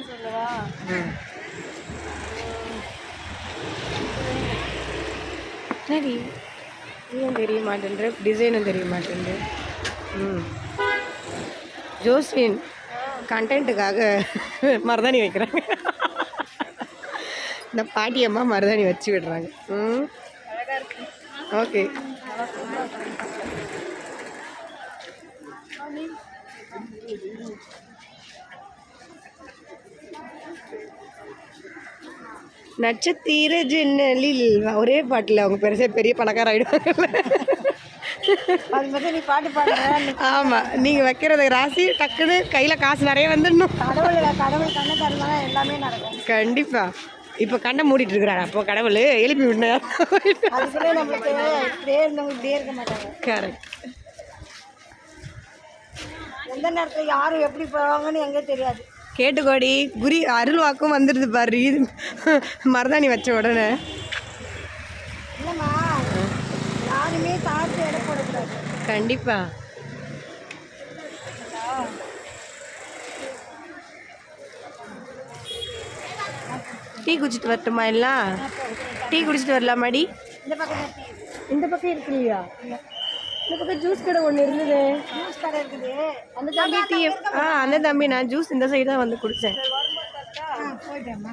சொல்லவா? சரி, இதுவும் தெரிய மாட்டேன்ற, டிசைனும் தெரிய மாட்டேங்குது. ஜோஸ்வின் கண்டென்ட்டுக்காக மருதாணி வைக்கிறாங்க. இந்த பாட்டியம்மா மருதாணி வச்சு விடுறாங்க. ஓகே. நட்சத்திர ஜன்னலில் ஒரே பாட்டில் அவங்க பெரிய பணக்கார ஆகிடுவாங்கல்ல. அது மட்டும் நீ பாட்டு பாடுற. ஆமாம், நீங்கள் வைக்கிறத ராசி டக்குன்னு கையில் காசு நிறைய வந்துடணும். கடவுள் கண்ணை தருமா எல்லாமே நடக்கும். கண்டிப்பாக. இப்போ கண்ணை மூடிட்டு இருக்கிறாரு, அப்போ கடவுள் எழுப்பி விடணும். அதுக்குள்ளே நம்மளுக்கு இப்படியே இருந்தவங்க இப்படியே இருக்க மாட்டாங்க. கரெக்ட். எந்த நேரத்தில் யாரும் எப்படி போவாங்கன்னு எங்கே தெரியாது. கேட்டுக்கோடி, குரி அருள் வாக்கும் வந்துடுது பாரு இது மருதாணி வச்ச உடனே. இல்லைம்மா, யாருமே தாழ்த்து இடம் போடக்கூடாது. கண்டிப்பா. டீ குடிச்சிட்டு வரட்டுமா? எல்லாம் டீ குடிச்சிட்டு வரலாமாடி? இந்த பக்கம் இருக்கு இல்லையா? இந்த பக்கம் ஜூஸ் கடை ஒன்று இருந்தது. ஜூஸ் கடை இருக்குது. அந்த தம்பி டீ அந்த தம்பி நான் ஜூஸ் இந்த சைடு தான் வந்து குடித்தேன். போயிட்டேம்மா.